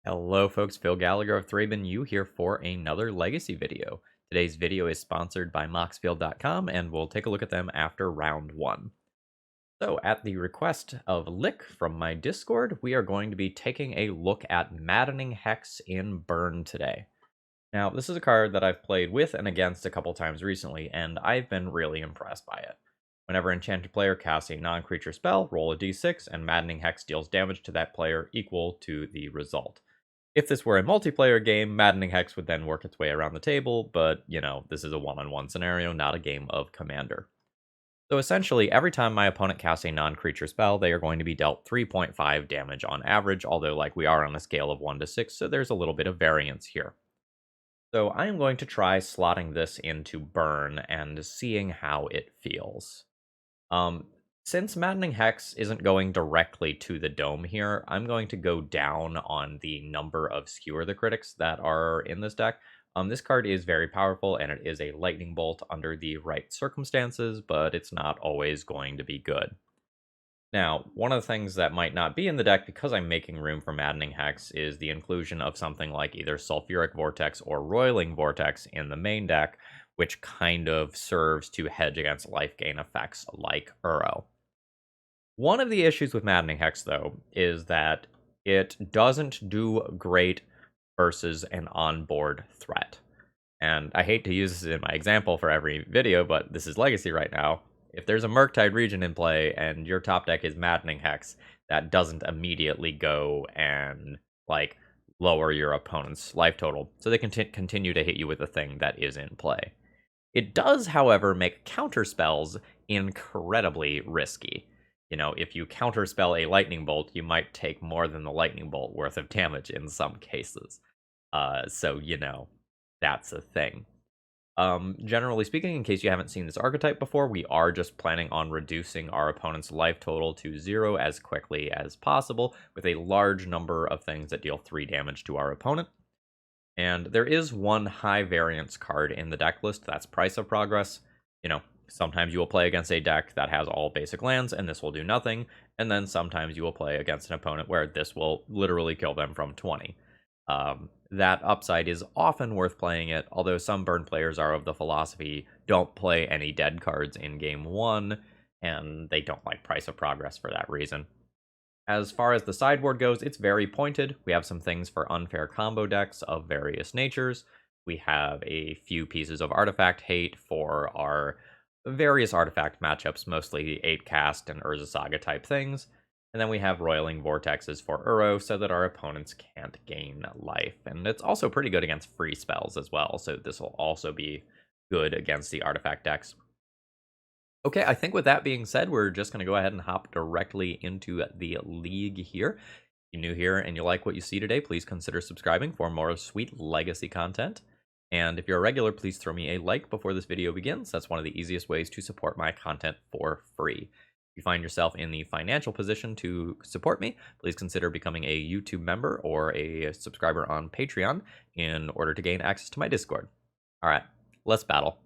Hello folks, Phil Gallagher of ThrabenU here for another Legacy video. Today's video is sponsored by Moxfield.com and we'll take a look at them after round 1. So at the request of Lick from my Discord, we are going to be taking a look at Maddening Hex in Burn today. Now, this is a card that I've played with and against a couple times recently, and I've been really impressed by it. Whenever enchanted player casts a non-creature spell, roll a d6, and Maddening Hex deals damage to that player equal to the result. If this were a multiplayer game, Maddening Hex would then work its way around the table, but, this is a one-on-one scenario, not a game of Commander. So essentially, every time my opponent casts a non-creature spell, they are going to be dealt 3.5 damage on average, although we are on a scale of 1 to 6, so there's a little bit of variance here. So I am going to try slotting this into Burn and seeing how it feels. Since Maddening Hex isn't going directly to the dome here, I'm going to go down on the number of Skewer the Critics that are in this deck. This card is very powerful, and it is a lightning bolt under the right circumstances, but it's not always going to be good. Now, one of the things that might not be in the deck, because I'm making room for Maddening Hex, is the inclusion of something like either Sulfuric Vortex or Roiling Vortex in the main deck, which kind of serves to hedge against life gain effects like Uro. One of the issues with Maddening Hex, though, is that it doesn't do great versus an onboard threat. And I hate to use this in my example for every video, but this is Legacy right now. If there's a Murktide region in play and your top deck is Maddening Hex, that doesn't immediately go and, lower your opponent's life total. So they can continue to hit you with the thing that is in play. It does, however, make counterspells incredibly risky. If you counterspell a lightning bolt, you might take more than the lightning bolt worth of damage in some cases. So, that's a thing. Generally speaking, in case you haven't seen this archetype before, we are just planning on reducing our opponent's life total to 0 as quickly as possible, with a large number of things that deal 3 damage to our opponent. And there is one high variance card in the deck list, that's Price of Progress. Sometimes you will play against a deck that has all basic lands, and this will do nothing, and then sometimes you will play against an opponent where this will literally kill them from 20. That upside is often worth playing it, although some Burn players are of the philosophy, don't play any dead cards in Game 1, and they don't like Price of Progress for that reason. As far as the sideboard goes, it's very pointed. We have some things for unfair combo decks of various natures. We have a few pieces of artifact hate for our various artifact matchups, mostly 8-cast and Urza Saga type things. And then we have Roiling Vortexes for Uro, so that our opponents can't gain life. And it's also pretty good against free spells as well, so this will also be good against the artifact decks. Okay, I think with that being said, we're just going to go ahead and hop directly into the league here. If you're new here and you like what you see today, please consider subscribing for more sweet Legacy content. And if you're a regular, please throw me a like before this video begins. That's one of the easiest ways to support my content for free. If you find yourself in the financial position to support me, please consider becoming a YouTube member or a subscriber on Patreon in order to gain access to my Discord. All right, let's battle.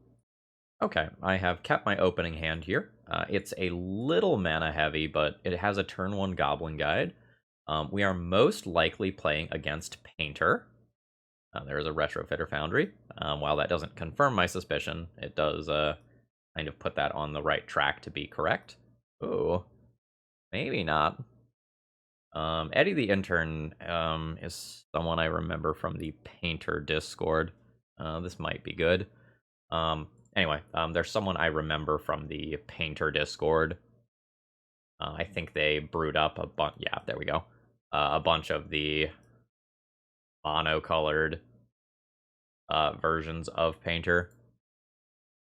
Okay, I have kept my opening hand here. It's a little mana heavy, but it has a turn 1 Goblin Guide. We are most likely playing against Painter. There is a Retrofitter Foundry. While that doesn't confirm my suspicion, it does kind of put that on the right track to be correct. Ooh, maybe not. Eddie the Intern is someone I remember from the Painter Discord. This might be good. Anyway, there's someone I remember from the Painter Discord. I think they brewed up a bunch. Yeah, there we go. A bunch of the mono-colored versions of Painter.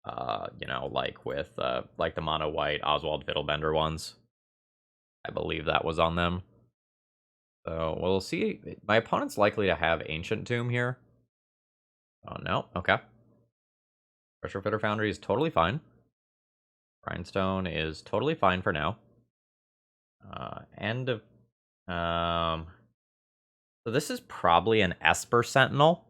With the mono white Oswald Fiddlebender ones. I believe that was on them. So we'll see. My opponent's likely to have Ancient Tomb here. Oh no, okay. Retrofitter Foundry is totally fine. Grindstone is totally fine for now. End of so this is probably an Esper Sentinel.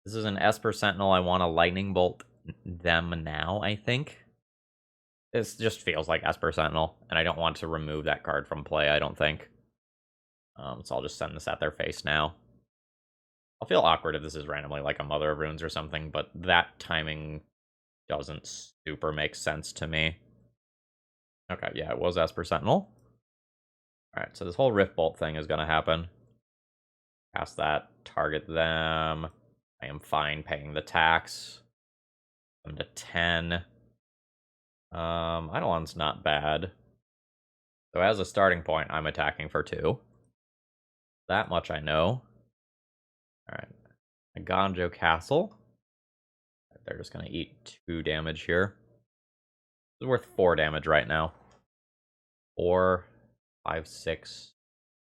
This is an Esper Sentinel. I want to Lightning Bolt them now, I think. This just feels like Esper Sentinel, and I don't want to remove that card from play, I don't think. So I'll just send this at their face now. I'll feel awkward if this is randomly like a Mother of Runes or something, but that timing doesn't super make sense to me. Okay, yeah, it was Esper Sentinel. Alright, so this whole Rift Bolt thing is going to happen. Past that, target them. I am fine paying the tax. I'm to 10. Eidolon's not bad. So as a starting point, I'm attacking for 2. That much I know. Alright. A Ganjo Castle. They're just going to eat 2 damage here. This is worth 4 damage right now. 4, 5, 6.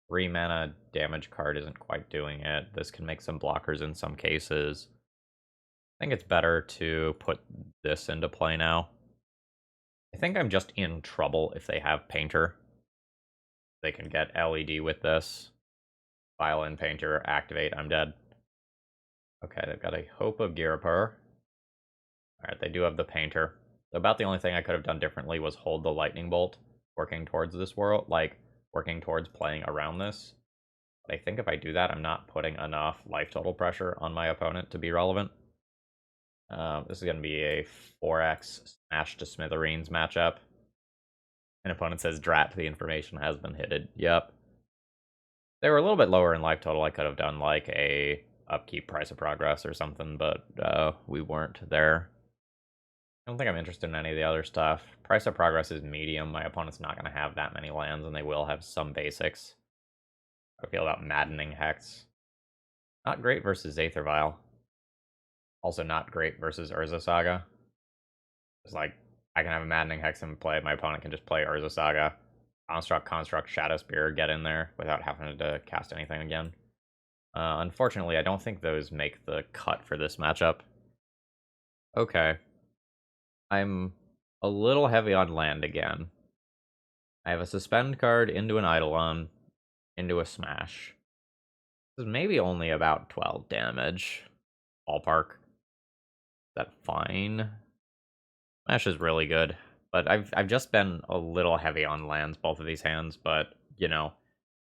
3 mana damage card isn't quite doing it. This can make some blockers in some cases. I think it's better to put this into play now. I think I'm just in trouble if they have Painter. They can get LED with this. Violin Painter, activate, I'm dead. Okay, they've got a Hope of Girapur. Alright, they do have the Painter. So about the only thing I could have done differently was hold the Lightning Bolt, working towards this world, like, working towards playing around this. But I think if I do that, I'm not putting enough life total pressure on my opponent to be relevant. This is going to be a 4x Smash to Smithereens matchup. An opponent says, Drat, the information has been hidden. Yep. They were a little bit lower in life total. I could have done like a upkeep price of progress or something, but we weren't there. I don't think I'm interested in any of the other stuff. Price of progress is medium. My opponent's not going to have that many lands, and they will have some basics. How do I feel about Maddening Hex? Not great versus Aether Vial. Also not great versus Urza Saga. It's like, I can have a Maddening Hex in play, my opponent can just play Urza Saga. Construct, Shadow Spear, get in there without having to cast anything again. Unfortunately, I don't think those make the cut for this matchup. Okay. I'm a little heavy on land again. I have a Suspend card into an Eidolon, into a Smash. This is maybe only about 12 damage. Ballpark. Is that fine? Smash is really good. But I've just been a little heavy on lands, both of these hands, but, you know,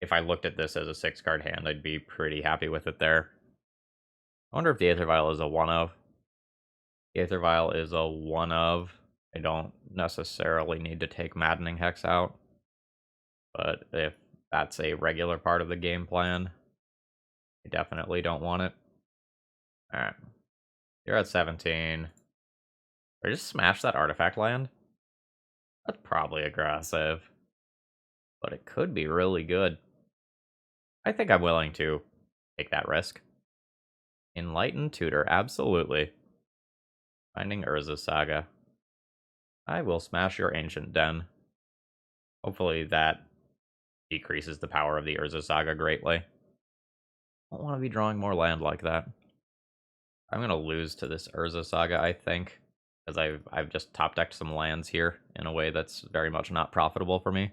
if I looked at this as a 6-card hand, I'd be pretty happy with it there. I wonder if the Aether Vial is a 1-of. The Aether Vial is a 1-of. I don't necessarily need to take Maddening Hex out. But if that's a regular part of the game plan, I definitely don't want it. Alright. You're at 17. Or just smash that artifact land? That's probably aggressive. But it could be really good. I think I'm willing to take that risk. Enlightened Tutor, absolutely. Finding Urza Saga. I will smash your Ancient Den. Hopefully that decreases the power of the Urza Saga greatly. I don't want to be drawing more land like that. I'm going to lose to this Urza Saga, I think. Because I've just top-decked some lands here in a way that's very much not profitable for me.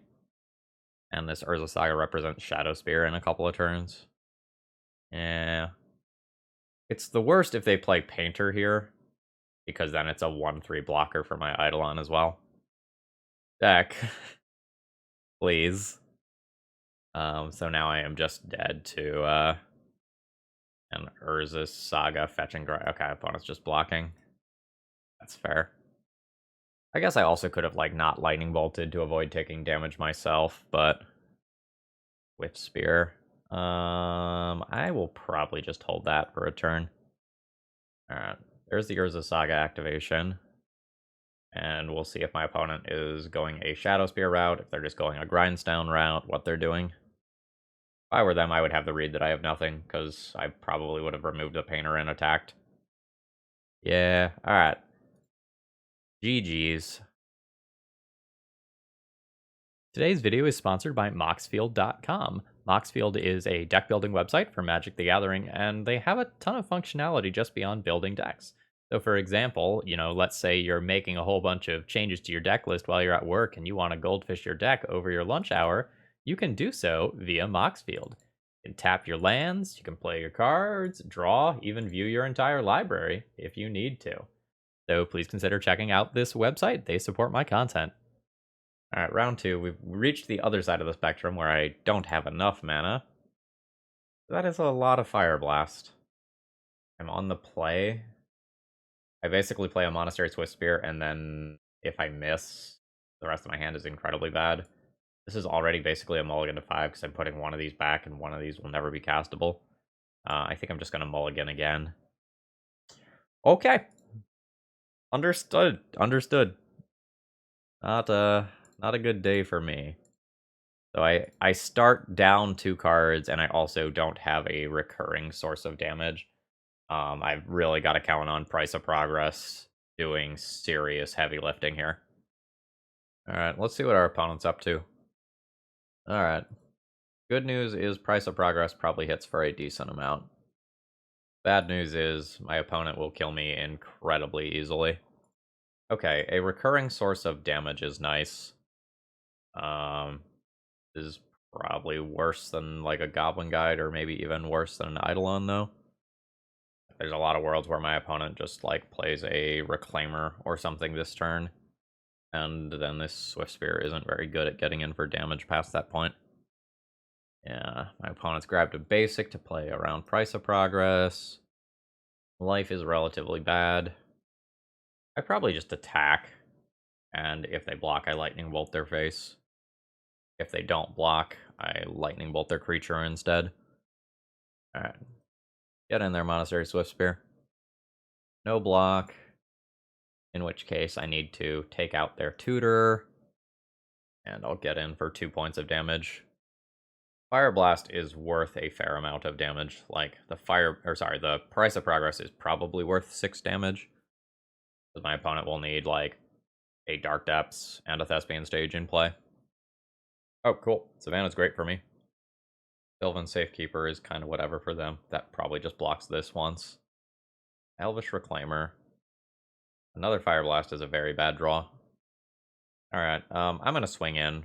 And this Urza Saga represents Shadow Spear in a couple of turns. Yeah. It's the worst if they play Painter here, because then it's a 1/3 blocker for my Eidolon as well. Deck. Please. So now I am just dead to an Urza Saga fetching. Okay, opponent's just blocking. That's fair. I guess I also could have, like, not Lightning Bolted to avoid taking damage myself, but with Spear. I will probably just hold that for a turn. Alright, there's the Urza Saga activation. And we'll see if my opponent is going a Shadow Spear route, if they're just going a Grindstone route, what they're doing. If I were them, I would have the read that I have nothing, because I probably would have removed the Painter and attacked. Yeah, alright. GG's. Today's video is sponsored by Moxfield.com. Moxfield is a deck building website for Magic the Gathering, and they have a ton of functionality just beyond building decks. So for example, let's say you're making a whole bunch of changes to your deck list while you're at work and you want to goldfish your deck over your lunch hour, you can do so via Moxfield. You can tap your lands, you can play your cards, draw, even view your entire library if you need to. So please consider checking out this website. They support my content. Alright, round 2. We've reached the other side of the spectrum where I don't have enough mana. That is a lot of Fire Blast. I'm on the play. I basically play a Monastery Swift Spear, and then if I miss, the rest of my hand is incredibly bad. This is already basically a mulligan to 5 because I'm putting one of these back, and one of these will never be castable. I think I'm just going to mulligan again. Okay. Understood. Understood. Not a good day for me. So I start down 2 cards, and I also don't have a recurring source of damage. I've really got to count on Price of Progress doing serious heavy lifting here. Alright, let's see what our opponent's up to. Alright. Good news is Price of Progress probably hits for a decent amount. Bad news is my opponent will kill me incredibly easily. Okay, a recurring source of damage is nice. Is probably worse than like a Goblin Guide, or maybe even worse than an Eidolon, though. There's a lot of worlds where my opponent just like plays a Reclaimer or something this turn, and then this Swift Spear isn't very good at getting in for damage past that point. Yeah, my opponent's grabbed a basic to play around Price of Progress. Life is relatively bad. I probably just attack, and if they block, I Lightning Bolt their face. If they don't block, I Lightning Bolt their creature instead. Alright. Get in there, Monastery Swift Spear. No block. In which case, I need to take out their tutor. And I'll get in for 2 points of damage. Fire Blast is worth a fair amount of damage. Like, the Price of Progress is probably worth 6 damage. Because my opponent will need, like, a Dark Depths and a Thespian Stage in play. Oh, cool. Savannah's great for me. Sylvan Safekeeper is kind of whatever for them. That probably just blocks this once. Elvish Reclaimer. Another Fire Blast is a very bad draw. Alright, I'm going to swing in.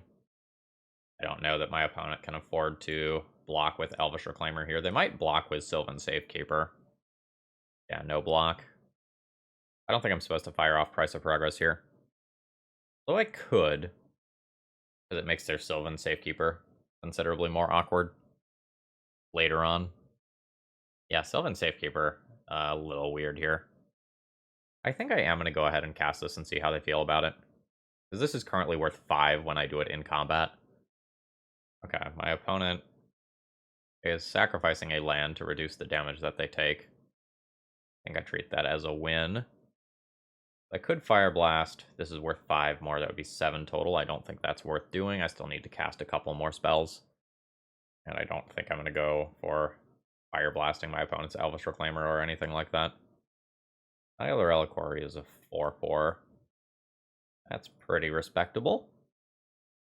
I don't know that my opponent can afford to block with Elvish Reclaimer here. They might block with Sylvan Safekeeper. Yeah, no block. I don't think I'm supposed to fire off Price of Progress here. Though I could, because it makes their Sylvan Safekeeper considerably more awkward later on. Yeah, Sylvan Safekeeper, a little weird here. I think I am going to go ahead and cast this and see how they feel about it. Because this is currently worth 5 when I do it in combat. Okay, my opponent is sacrificing a land to reduce the damage that they take. I think I treat that as a win. I could Fire Blast. This is worth 5 more. That would be 7 total. I don't think that's worth doing. I still need to cast a couple more spells. And I don't think I'm going to go for Fire Blasting my opponent's Elvish Reclaimer or anything like that. Annihilator Reliquary is a 4/4. That's pretty respectable.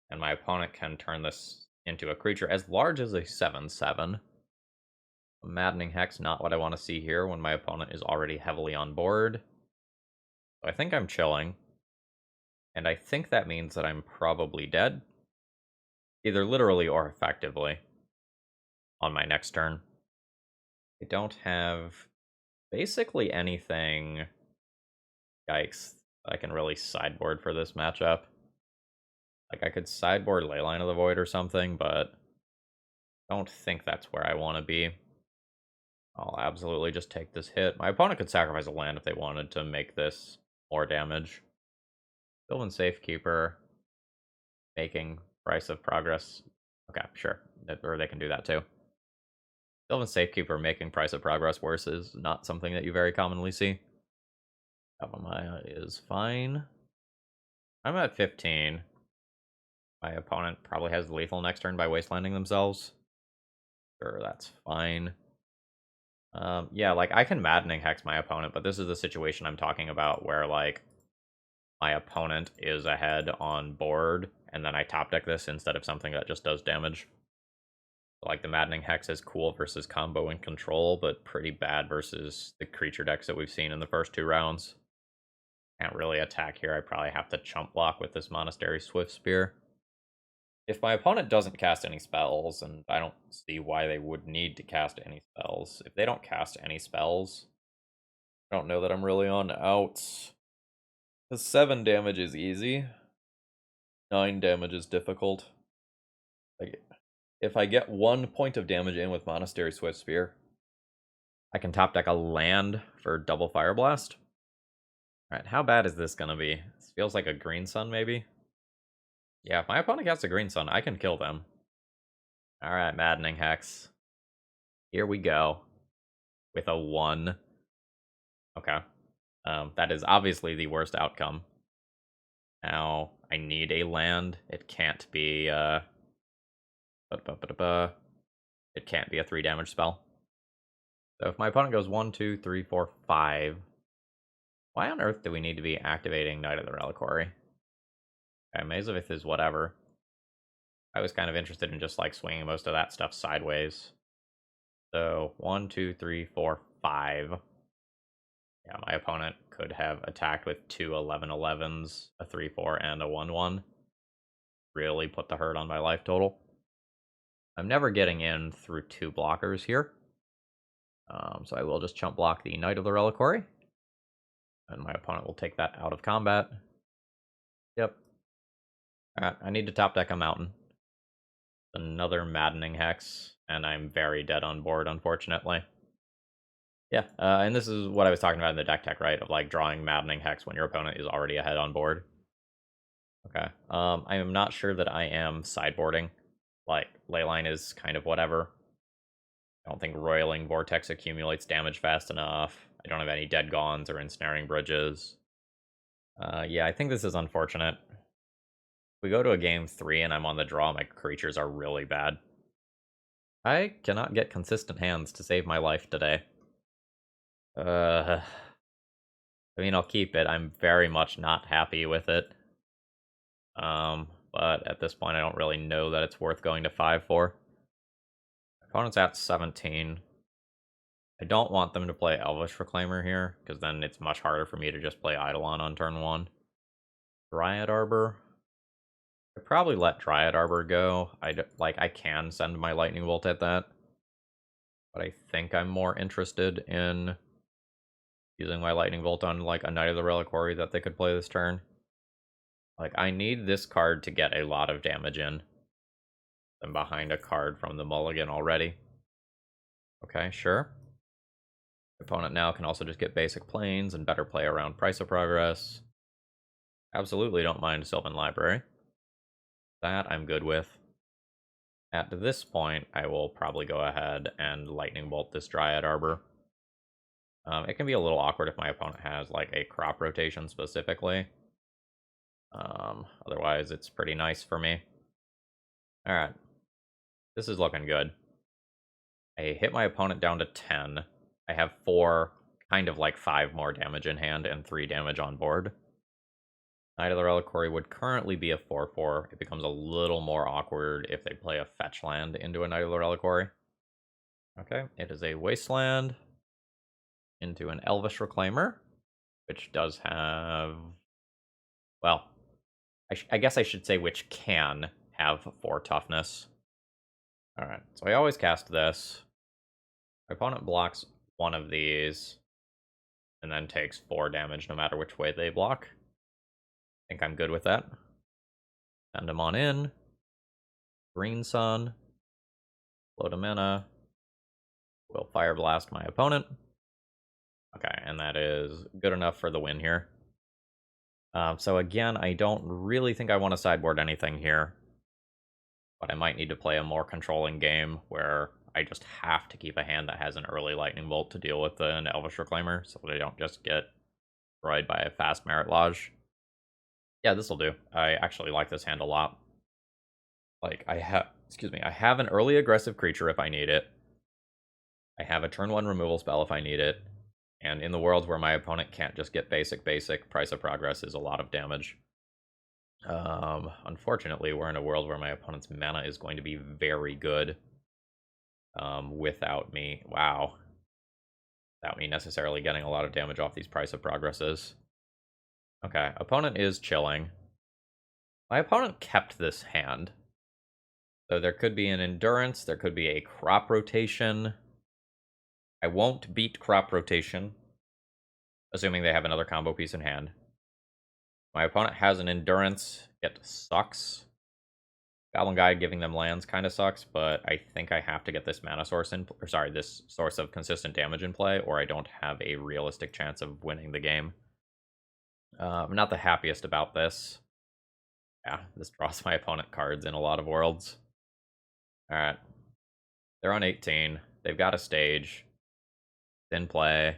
And my opponent can turn this into a creature as large as a 7/7. Maddening Hex, not what I want to see here when my opponent is already heavily on board. So I think I'm chilling. And I think that means that I'm probably dead. Either literally or effectively. On my next turn. I don't have basically anything. Yikes. I can really sideboard for this matchup. Like, I could sideboard Leyline of the Void or something, but I don't think that's where I want to be. I'll absolutely just take this hit. My opponent could sacrifice a land if they wanted to make this more damage. Sylvan Safekeeper, making Price of Progress. Okay, sure. Or they can do that too. Sylvan Safekeeper making Price of Progress worse is not something that you very commonly see. Avamaya is fine. I'm at 15. My opponent probably has lethal next turn by wastelanding themselves. Sure, that's fine. Yeah, like, I can Maddening Hex my opponent, but this is the situation I'm talking about where, like, my opponent is ahead on board, and then I top deck this instead of something that just does damage. Like, the Maddening Hex is cool versus combo and control, but pretty bad versus the creature decks that we've seen in the first 2 rounds. Can't really attack here. I probably have to chump block with this Monastery Swift Spear. If my opponent doesn't cast any spells, and I don't see why they would need to cast any spells, if they don't cast any spells, I don't know that I'm really on outs. The 7 damage is easy. 9 damage is difficult. Like, if I get 1 point of damage in with Monastery Swift Spear, I can top deck a land for double Fire Blast. Alright, how bad is this gonna be? This feels like a Green Sun, maybe? Yeah, if my opponent casts a Green Sun, I can kill them. Alright, Maddening Hex. Here we go. With a 1. Okay. That is obviously the worst outcome. Now, I need a land. It can't be, it can't be a 3 damage spell. So if my opponent goes 1, 2, 3, 4, 5, why on earth do we need to be activating Knight of the Reliquary? Okay, Maze of Ith is whatever. I was kind of interested in just, like, swinging most of that stuff sideways. So, 1, 2, 3, 4, 5. Yeah, my opponent could have attacked with 2 11-11s, a 3-4, and a 1-1. Really put the hurt on my life total. I'm never getting in through 2 blockers here. So I will just chump block the Knight of the Reliquary. And my opponent will take that out of combat. Yep. Alright, I need to top deck a mountain. Another Maddening Hex, and I'm very dead on board, unfortunately. Yeah, and this is what I was talking about in the deck tech, right? Of, like, drawing Maddening Hex when your opponent is already ahead on board. Okay, I am not sure that I am sideboarding. Like, Leyline is kind of whatever. I don't think Roiling Vortex accumulates damage fast enough. I don't have any Dead Gauns or Ensnaring Bridges. Yeah, I think this is unfortunate. If we go to a game 3 and I'm on the draw, my creatures are really bad. I cannot get consistent hands to save my life today. I mean, I'll keep it. I'm very much not happy with it. But at this point, I don't really know that it's worth going to 5 for. Opponent's at 17. I don't want them to play Elvish Reclaimer here, because then it's much harder for me to just play Eidolon on turn 1. Dryad Arbor. I'd probably let Dryad Arbor go. I can send my Lightning Bolt at that. But I think I'm more interested in using my Lightning Bolt on, like, a Knight of the Reliquary that they could play this turn. Like, I need this card to get a lot of damage in. I'm behind a card from the mulligan already. Okay, sure. Opponent now can also just get basic planes and better play around Price of Progress. Absolutely don't mind Sylvan Library. That I'm good with. At this point, I will probably go ahead and Lightning Bolt this Dryad Arbor. It can be a little awkward if my opponent has, like, a crop rotation specifically. Otherwise, it's pretty nice for me. Alright. This is looking good. I hit my opponent down to 10. I have 4, kind of like 5 more damage in hand and 3 damage on board. Knight of the Reliquary would currently be a 4-4. It becomes a little more awkward if they play a fetch land into a Knight of the Reliquary. Okay, it is a Wasteland into an Elvish Reclaimer, which does have... Well, I guess I should say which can have 4 toughness. Alright, so I always cast this. My opponent blocks one of these, and then takes 4 damage no matter which way they block. I think I'm good with that. Send him on in. Green Sun. Load a mana. Will Fire Blast my opponent. Okay, and that is good enough for the win here. So again, I don't really think I want to sideboard anything here. But I might need to play a more controlling game where I just have to keep a hand that has an early Lightning Bolt to deal with an Elvish Reclaimer, so that I don't just get destroyed by a fast Merit Lodge. Yeah, this'll do. I actually like this hand a lot. Like, I have an early aggressive creature if I need it. I have a turn 1 removal spell if I need it. And in the world where my opponent can't just get basic, Price of Progress is a lot of damage. Unfortunately, we're in a world where my opponent's mana is going to be very good. Without me. Wow. Without me necessarily getting a lot of damage off these Price of Progresses. Okay, opponent is chilling. My opponent kept this hand. So there could be an Endurance, there could be a Crop Rotation. I won't beat Crop Rotation, assuming they have another combo piece in hand. My opponent has an endurance. It sucks. Goblin Guide giving them lands kind of sucks, but I think I have to get this mana source in, or sorry, this source of consistent damage in play, or I don't have a realistic chance of winning the game. I'm not the happiest about this. Yeah, this draws my opponent cards in a lot of worlds. Alright. They're on 18. They've got a stage. In play.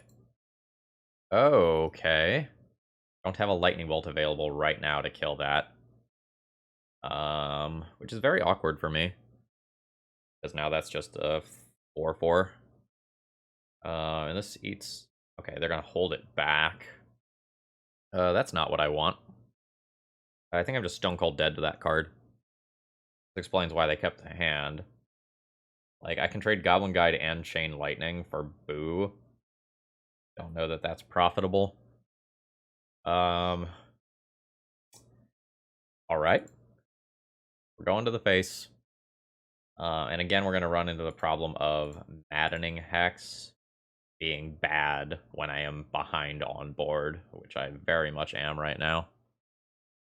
Okay. Don't have a lightning bolt available right now to kill that. Which is very awkward for me. Because now that's just a 4/4. And this eats... Okay, they're gonna hold it back. That's not what I want. I think I'm just stone cold dead to that card. This explains why they kept the hand. Like, I can trade Goblin Guide and Chain Lightning for Boo. Don't know that that's profitable. Alright. We're going to the face. And again, we're going to run into the problem of Maddening Hex being bad when I am behind on board, which I very much am right now.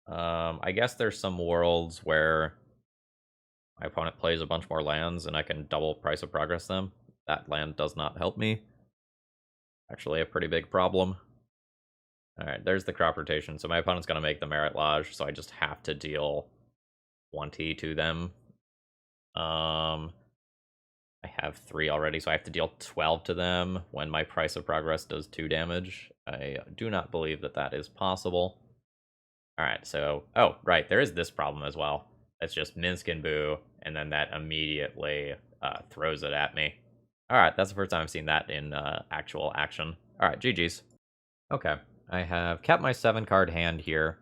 I guess there's some worlds where my opponent plays a bunch more lands and I can double price of progress them. That land does not help me. Actually, a pretty big problem. Alright, there's the crop rotation. So my opponent's going to make the Merit Lodge, so I just have to deal 20 to them. I have 3 already, so I have to deal 12 to them when my price of progress does 2 damage. I do not believe that that is possible. Alright, so... Oh, right, there is this problem as well. It's just Minsk and Boo, and then that immediately throws it at me. Alright, that's the first time I've seen that in actual action. Alright, GG's. Okay, I have kept my 7-card hand here.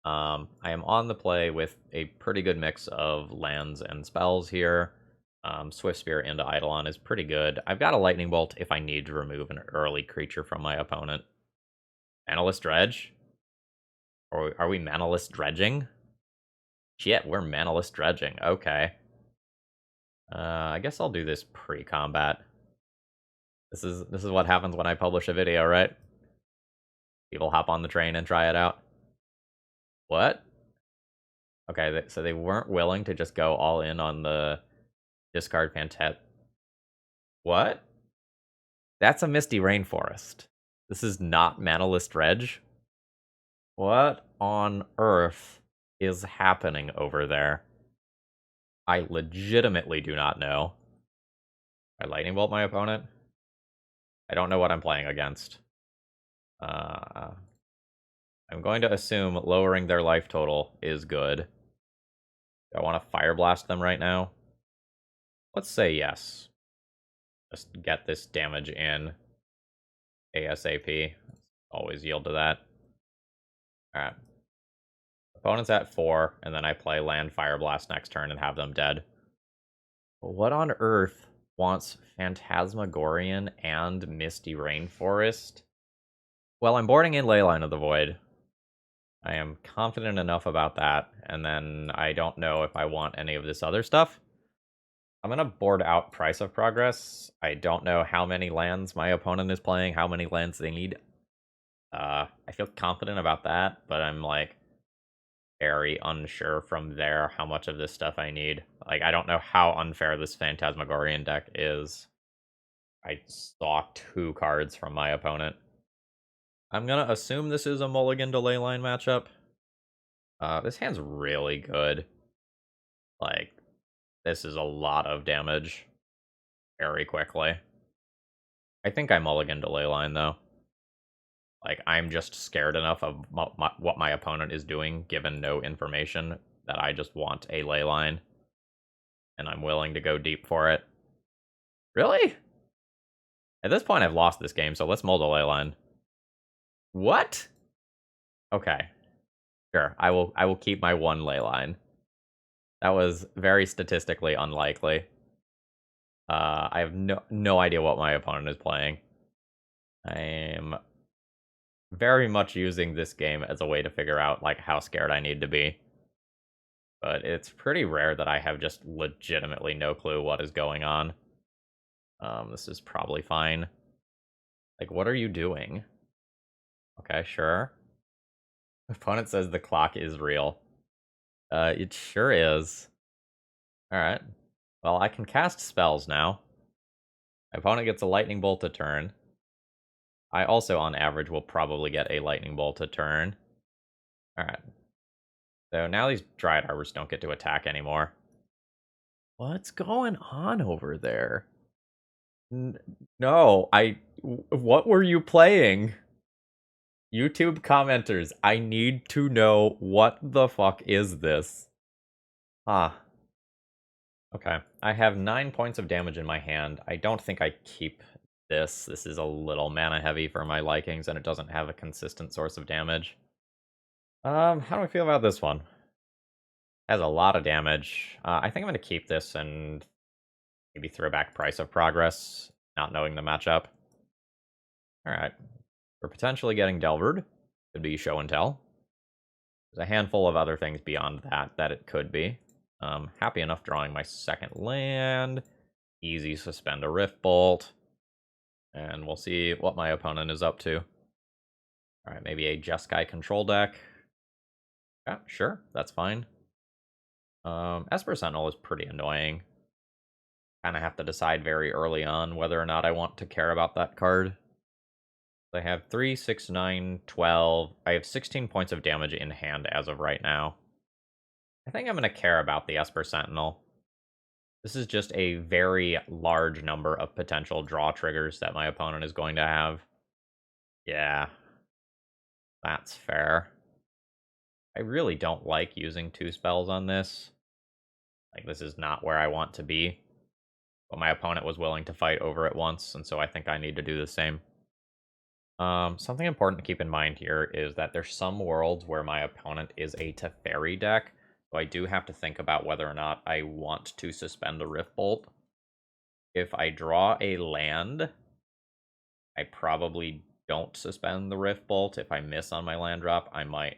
I am on the play with a pretty good mix of lands and spells here. Swift Spear into Eidolon is pretty good. I've got a Lightning Bolt if I need to remove an early creature from my opponent. Manaless Dredge? Or are we Manaless Dredging? Shit, we're Manaless Dredging. Okay. I guess I'll do this pre-combat. This is what happens when I publish a video, right? People hop on the train and try it out. What? Okay, so they weren't willing to just go all in on the discard Fantet. What? That's a Misty Rainforest. This is not Manaless Dredge? What on earth is happening over there? I legitimately do not know. I Lightning Bolt my opponent? I don't know what I'm playing against. I'm going to assume lowering their life total is good. Do I want to Fire Blast them right now? Let's say yes. Just get this damage in ASAP. Always yield to that. Alright. Opponent's at 4, and then I play land Fire Blast next turn and have them dead. What on earth wants Phantasmagorian and Misty Rainforest? Well, I'm boarding in Leyline of the Void. I am confident enough about that, and then I don't know if I want any of this other stuff. I'm gonna board out Price of Progress. I don't know how many lands my opponent is playing, how many lands they need. I feel confident about that, but I'm like very unsure from there how much of this stuff I need. Like, I don't know how unfair this Phantasmagorian deck is. I saw 2 cards from my opponent. I'm gonna assume this is a mulligan to Leyline matchup. This hand's really good. Like, this is a lot of damage very quickly. I think I mulligan to Leyline, though. Like, I'm just scared enough of what my opponent is doing, given no information, that I just want a Leyline. And I'm willing to go deep for it. Really? At this point, I've lost this game, so let's mull to Leyline. What? Okay. Sure, I will keep my 1 Leyline. That was very statistically unlikely. I have no idea what my opponent is playing. I am very much using this game as a way to figure out, like, how scared I need to be. But it's pretty rare that I have just legitimately no clue what is going on. This is probably fine. Like, what are you doing? Okay, sure. Opponent says the clock is real. It sure is. Alright. Well, I can cast spells now. My opponent gets a lightning bolt a turn. I also, on average, will probably get a lightning bolt a turn. Alright. So now these Dryad Arbors don't get to attack anymore. What's going on over there? No, what were you playing? YouTube commenters, I need to know what the fuck is this? Huh. Okay, I have 9 points of damage in my hand. I don't think I keep this. This is a little mana heavy for my likings, and it doesn't have a consistent source of damage. How do I feel about this one? Has a lot of damage. I think I'm going to keep this and maybe throw back Price of Progress, not knowing the matchup. Alright. We're potentially getting Delvered. Could be Show and Tell. There's a handful of other things beyond that it could be. Happy enough drawing my second land. Easy Suspend a Rift Bolt. And we'll see what my opponent is up to. Alright, maybe a Jeskai control deck. Yeah, sure, that's fine. Esper Sentinel is pretty annoying. Kind of have to decide very early on whether or not I want to care about that card. I have 3, 6, 9, 12. I have 16 points of damage in hand as of right now. I think I'm going to care about the Esper Sentinel. This is just a very large number of potential draw triggers that my opponent is going to have. Yeah, that's fair. I really don't like using 2 spells on this. Like, this is not where I want to be. But my opponent was willing to fight over it once, and so I think I need to do the same. Something important to keep in mind here is that there's some worlds where my opponent is a Teferi deck, so I do have to think about whether or not I want to suspend the Rift Bolt. If I draw a land, I probably don't suspend the Rift Bolt. If I miss on my land drop, I might.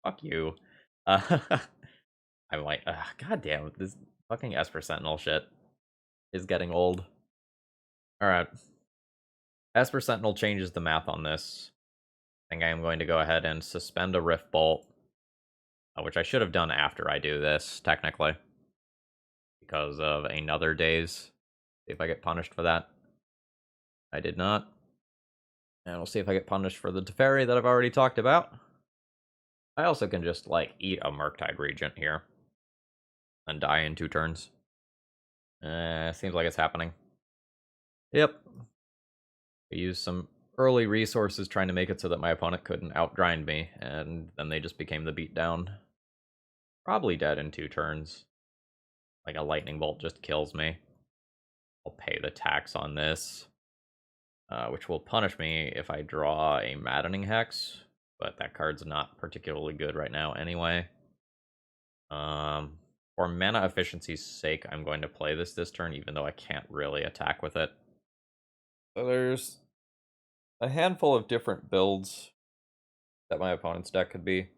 Fuck you. I might. God damn it, this fucking Esper Sentinel shit is getting old. Alright. Esper Sentinel changes the math on this. I think I am going to go ahead and suspend a Rift Bolt, which I should have done after I do this, technically, because of another daze. See if I get punished for that. I did not. And we'll see if I get punished for the Teferi that I've already talked about. I also can just, like, eat a Murktide Regent here and die in 2 turns. Seems like it's happening. Yep. I used some early resources trying to make it so that my opponent couldn't outgrind me, and then they just became the beatdown. Probably dead in 2 turns. Like, a lightning bolt just kills me. I'll pay the tax on this, which will punish me if I draw a Maddening Hex, but that card's not particularly good right now anyway. For mana efficiency's sake, I'm going to play this turn, even though I can't really attack with it. So there's a handful of different builds that my opponent's deck could be.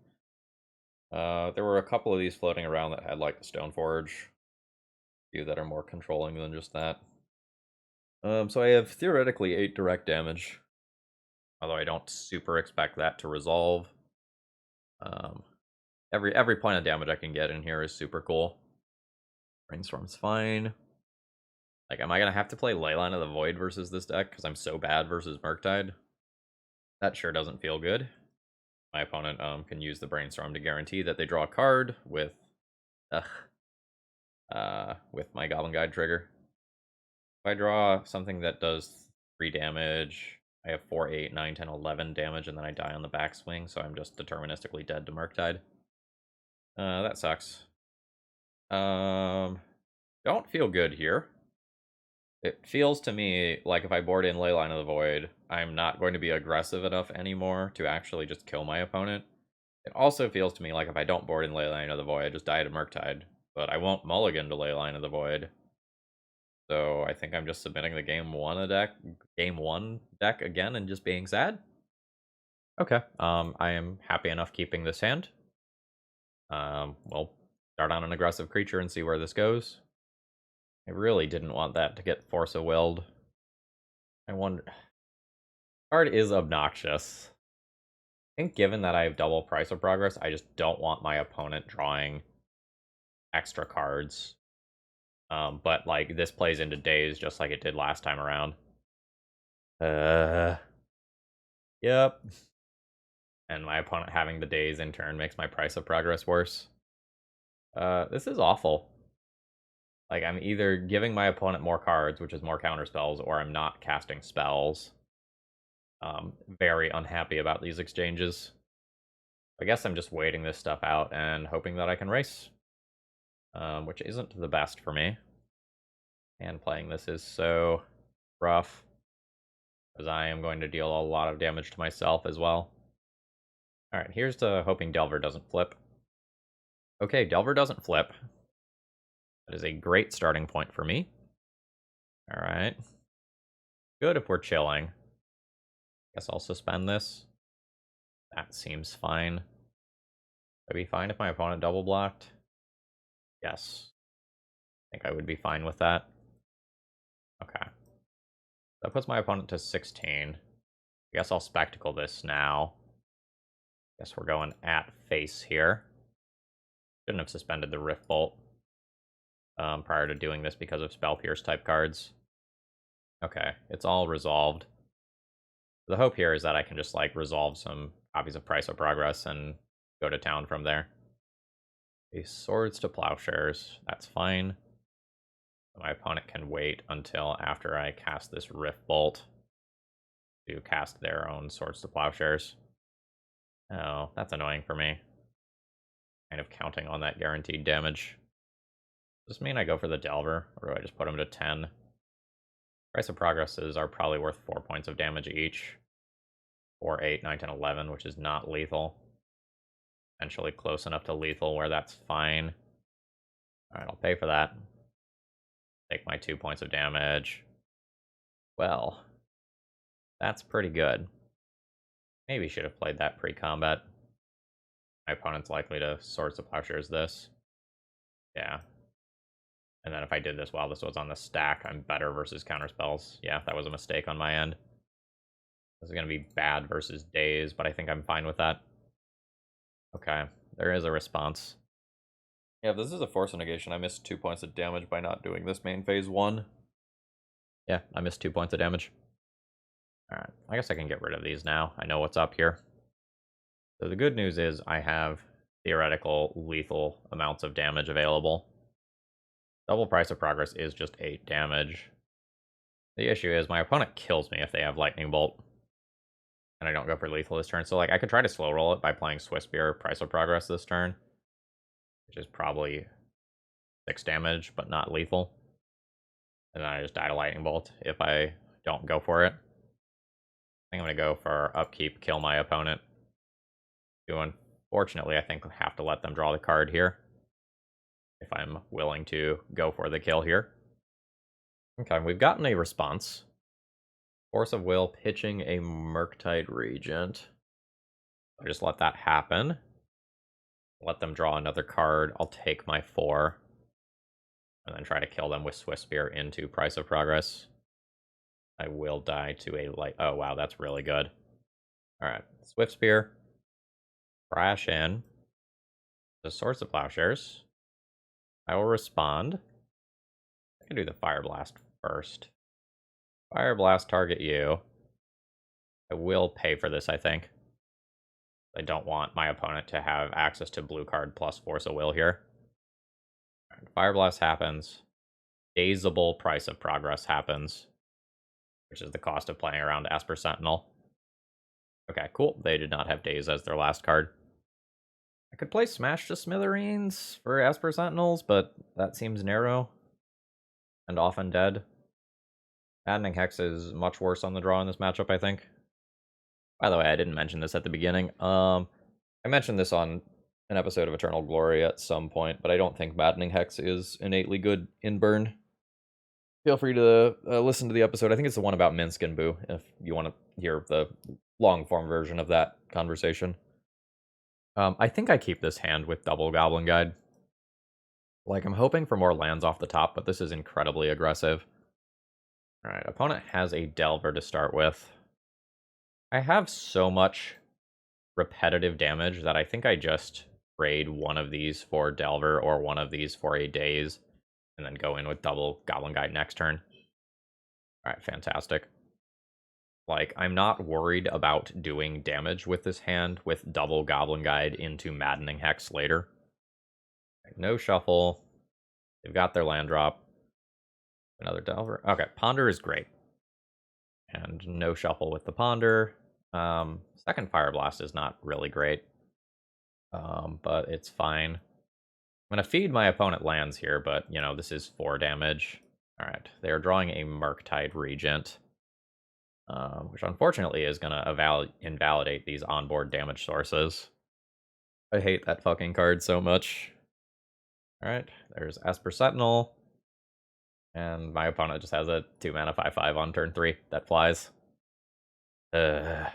There were a couple of these floating around that had, like, the Stoneforge. A few that are more controlling than just that. So I have theoretically 8 direct damage, although I don't super expect that to resolve. Every point of damage I can get in here is super cool. Brainstorm's fine. Like, am I gonna have to play Leyline of the Void versus this deck because I'm so bad versus Murktide? That sure doesn't feel good. My opponent can use the Brainstorm to guarantee that they draw a card with my Goblin Guide trigger. If I draw something that does 3 damage, I have 4, 8, 9, 10, 11 damage, and then I die on the backswing, so I'm just deterministically dead to Murktide. That sucks. Don't feel good here. It feels to me like if I board in Leyline of the Void, I'm not going to be aggressive enough anymore to actually just kill my opponent. It also feels to me like if I don't board in Leyline of the Void, I just die to Murktide. But I won't mulligan to Leyline of the Void. So I think I'm just submitting the game 1 deck again and just being sad. Okay, I am happy enough keeping this hand. We'll start on an aggressive creature and see where this goes. I really didn't want that to get Force of Willed. I wonder... Card is obnoxious. think given that I have double Price of Progress, I just don't want my opponent drawing extra cards. But like this plays into days just like it did last time around. Yep. And my opponent having the days in turn makes my Price of Progress worse. This is awful. Like, I'm either giving my opponent more cards, which is more counter spells, or I'm not casting spells. Very unhappy about these exchanges. I guess I'm just waiting this stuff out and hoping that I can race. Which isn't the best for me. And playing this is so rough. Because I am going to deal a lot of damage to myself as well. Alright, here's to hoping Delver doesn't flip. Okay, Delver doesn't flip. That is a great starting point for me. Alright. Good if we're chilling. Guess I'll suspend this. That seems fine. Would I be fine if my opponent double blocked? Yes. I think I would be fine with that. Okay. That puts my opponent to 16. I guess I'll spectacle this now. Guess we're going at face here. Shouldn't have suspended the Rift Bolt prior to doing this because of Spell Pierce type cards. Okay, it's all resolved. The hope here is that I can just like resolve some copies of Price of Progress and go to town from there. Okay, Swords to Plowshares, that's fine. My opponent can wait until after I cast this Rift Bolt to cast their own Swords to Plowshares. Oh, that's annoying for me. Kind of counting on that guaranteed damage. Does this mean I go for the Delver, or do I just put him to 10? Price of Progresses are probably worth 4 points of damage each. 4, 8, 9, 10, 11, which is not lethal. Potentially close enough to lethal where that's fine. Alright, I'll pay for that. Take my 2 points of damage. Well, that's pretty good. Maybe should have played that pre-combat. My opponent's likely to Swords to Plowshares this. Yeah. And then if I did this while this was on the stack, I'm better versus counterspells. Yeah, that was a mistake on my end. This is going to be bad versus days, but I think I'm fine with that. Okay, there is a response. Yeah, if this is a Force of Negation, I missed 2 points of damage by not doing this main phase 1. Yeah, I missed 2 points of damage. Alright, I guess I can get rid of these now. I know what's up here. So the good news is I have theoretical lethal amounts of damage available. Double Price of Progress is just 8 damage. The issue is my opponent kills me if they have Lightning Bolt. And I don't go for lethal this turn. So like I could try to slow roll it by playing Swiss Spear Price of Progress this turn. Which is probably 6 damage, but not lethal. And then I just die to Lightning Bolt if I don't go for it. I think I'm going to go for upkeep, kill my opponent. Unfortunately, I think I have to let them draw the card here. If I'm willing to go for the kill here. Okay, we've gotten a response. Force of Will pitching a Murktide Regent. I just let that happen. Let them draw another card. I'll take my 4. And then try to kill them with Swift Spear into Price of Progress. I will die to a light. Oh, wow, that's really good. Alright, Swift Spear. Crash in. The Swords of Plowshares. I will respond. I can do the Fire Blast first. Fire Blast, target you. I will pay for this, I think. I don't want my opponent to have access to blue card plus Force of Will here. Right, Fire Blast happens. Dazable Price of Progress happens. Which is the cost of playing around Esper Sentinel. Okay, cool. They did not have Daze as their last card. I could play Smash to Smithereens for Esper Sentinels, but that seems narrow. And often dead. Maddening Hex is much worse on the draw in this matchup, I think. By the way, I didn't mention this at the beginning. I mentioned this on an episode of Eternal Glory at some point, but I don't think Maddening Hex is innately good in burn. Feel free to listen to the episode. I think it's the one about Minsk and Boo, if you want to hear the long-form version of that conversation. I think I keep this hand with Double Goblin Guide. Like, I'm hoping for more lands off the top, but this is incredibly aggressive. Alright, opponent has a Delver to start with. I have so much repetitive damage that I think I just trade one of these for Delver or one of these for a Daze, and then go in with double Goblin Guide next turn. Alright, fantastic. Like, I'm not worried about doing damage with this hand with double Goblin Guide into Maddening Hex later. No shuffle. They've got their land drop. Another Delver. Okay, Ponder is great. And no shuffle with the Ponder. Second Fire Blast is not really great. But it's fine. I'm going to feed my opponent lands here, but, you know, this is 4 damage. Alright, they are drawing a Murktide Regent. Which unfortunately is going to invalidate these onboard damage sources. I hate that fucking card so much. Alright, there's Esper Sentinel. And my opponent just has a 2-mana 5/5 on turn 3 that flies. And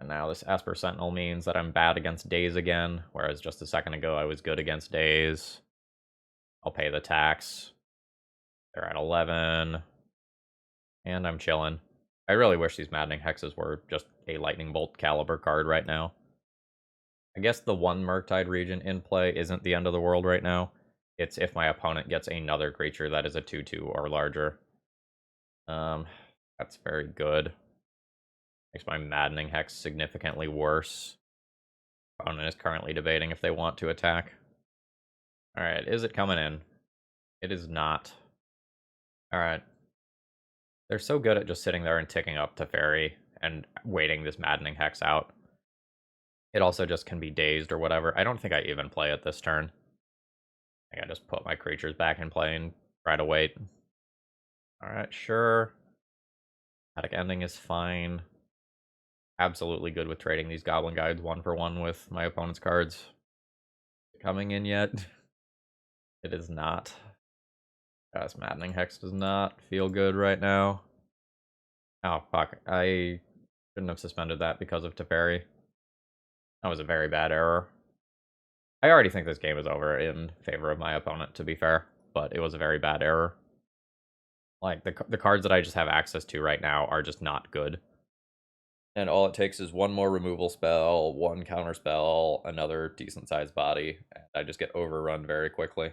now this Esper Sentinel means that I'm bad against Daze again, whereas just a second ago I was good against Daze. I'll pay the tax. They're at 11. And I'm chilling. I really wish these Maddening Hexes were just a Lightning Bolt caliber card right now. I guess the one Murktide Regent in play isn't the end of the world right now. It's if my opponent gets another creature that is a 2/2 or larger. That's very good. Makes my Maddening Hex significantly worse. Opponent is currently debating if they want to attack. Alright, is it coming in? It is not. Alright. They're so good at just sitting there and ticking up Teferi and waiting this Maddening Hex out. It also just can be dazed or whatever. I don't think I even play it this turn. I think I just put my creatures back in play and try to wait. Alright, sure. Static Ending is fine. Absolutely good with trading these Goblin Guides 1-for-1 with my opponent's cards. Coming in yet? It is not. This Maddening Hex does not feel good right now. Oh, fuck. I shouldn't have suspended that because of Teferi. That was a very bad error. I already think this game is over in favor of my opponent, to be fair, but it was a very bad error. Like, the cards that I just have access to right now are just not good. And all it takes is one more removal spell, one counter spell, another decent-sized body, and I just get overrun very quickly.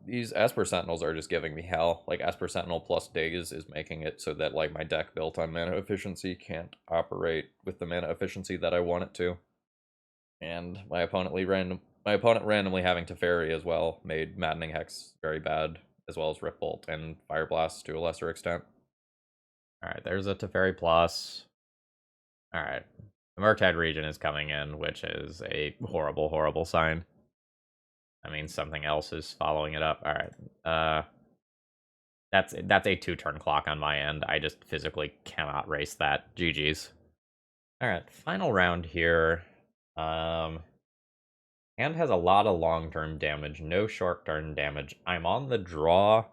These Esper Sentinels are just giving me hell. Like, Esper Sentinel plus Daze is making it so that, like, my deck built on mana efficiency can't operate with the mana efficiency that I want it to. And my opponent randomly having Teferi as well made Maddening Hex very bad, as well as Rift Bolt and Fire Blast to a lesser extent. Alright, there's a Teferi plus. Alright. The Murktide Regent is coming in, which is a horrible, horrible sign. That means something else is following it up. Alright. That's a 2-turn clock on my end. I just physically cannot race that. GG's. Alright, final round here. Hand has a lot of long-term damage, no short-term damage. I'm on the draw. Is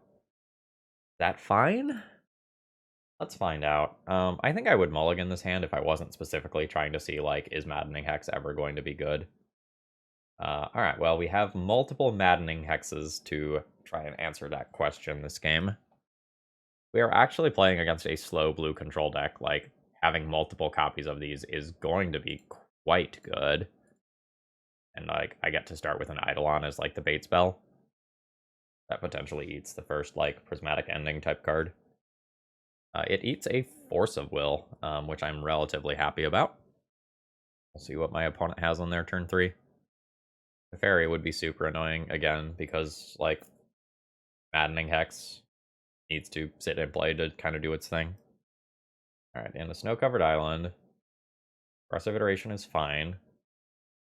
that fine? Let's find out. I think I would mulligan this hand if I wasn't specifically trying to see, like, is Maddening Hex ever going to be good? Alright, well, we have multiple Maddening Hexes to try and answer that question this game. We are actually playing against a slow blue control deck. Like, having multiple copies of these is going to be quite good. And, like, I get to start with an Eidolon as, like, the bait spell. That potentially eats the first, like, Prismatic Ending type card. It eats a Force of Will, which I'm relatively happy about. We'll see what my opponent has on their turn 3. The Fairy would be super annoying, again, because, like, Maddening Hex needs to sit and play to kind of do its thing. Alright, and the Snow-Covered Island. Aggressive Iteration is fine.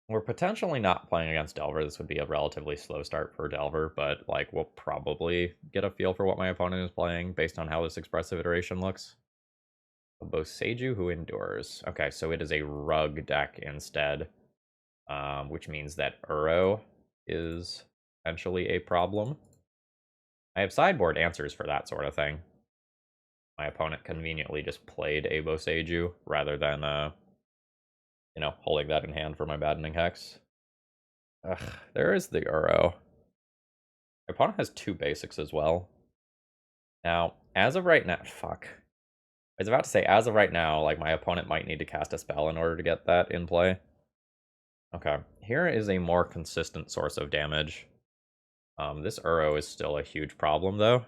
We're potentially not playing against Delver. This would be a relatively slow start for Delver, but, like, we'll probably get a feel for what my opponent is playing based on how this Expressive Iteration looks. A Boseiju who endures. Okay, so it is a Rug deck instead, which means that Uro is potentially a problem. I have sideboard answers for that sort of thing. My opponent conveniently just played a Boseiju rather than, you know, holding that in hand for my Maddening Hex. Ugh, there is the Uro. My opponent has 2 basics as well. Now, as of right now, fuck. I was about to say, as of right now, like, my opponent might need to cast a spell in order to get that in play. Okay, here is a more consistent source of damage. This Uro is still a huge problem, though.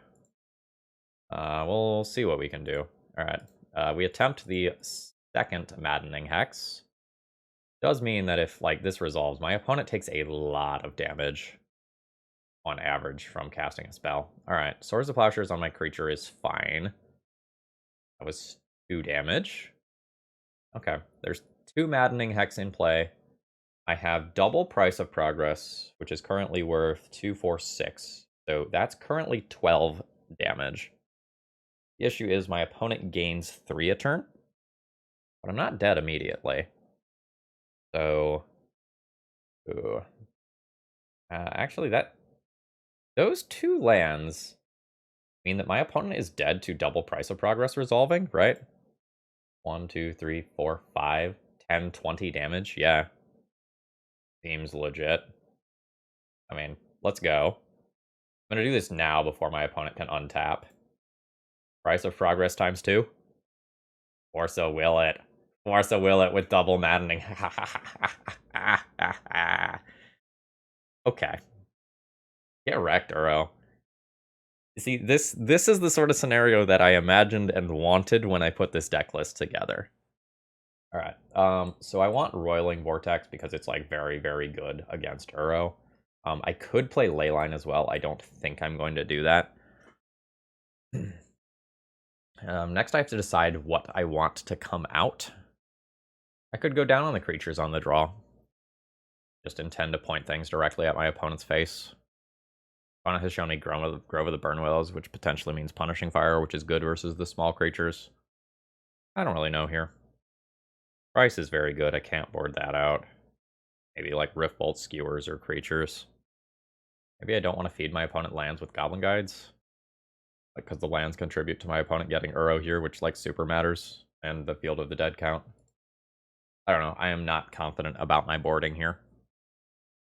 We'll see what we can do. Alright, we attempt the second Maddening Hex. Does mean that if, like, this resolves, my opponent takes a lot of damage on average from casting a spell. Alright, Swords of Plowshares on my creature is fine. That was 2 damage. Okay, there's 2 Maddening Hex in play. I have double Price of Progress, which is currently worth 2, 4, 6. So that's currently 12 damage. The issue is my opponent gains 3 a turn, but I'm not dead immediately. So, ooh. Actually, those 2 lands mean that my opponent is dead to double Price of Progress resolving, right? 1, 2, 3, 4, 5, 10, 20 damage. Yeah. Seems legit. I mean, let's go. I'm going to do this now before my opponent can untap. Price of Progress times 2. Or so will it. Or so will it with double maddening. Okay. Get wrecked, Uro. See, this is the sort of scenario that I imagined and wanted when I put this deck list together. Alright, so I want Roiling Vortex because it's, like, very, very good against Uro. I could play Leyline as well. I don't think I'm going to do that. Next I have to decide what I want to come out. I could go down on the creatures on the draw. Just intend to point things directly at my opponent's face. Opponent has shown me Grove of the Burn Willows, which potentially means Punishing Fire, which is good versus the small creatures. I don't really know here. Price is very good. I can't board that out. Maybe like Rift Bolt, Skewers, or creatures. Maybe I don't want to feed my opponent lands with Goblin Guides. Like, because the lands contribute to my opponent getting Uro here, which, like, super matters. And the Field of the Dead count. I don't know. I am not confident about my boarding here.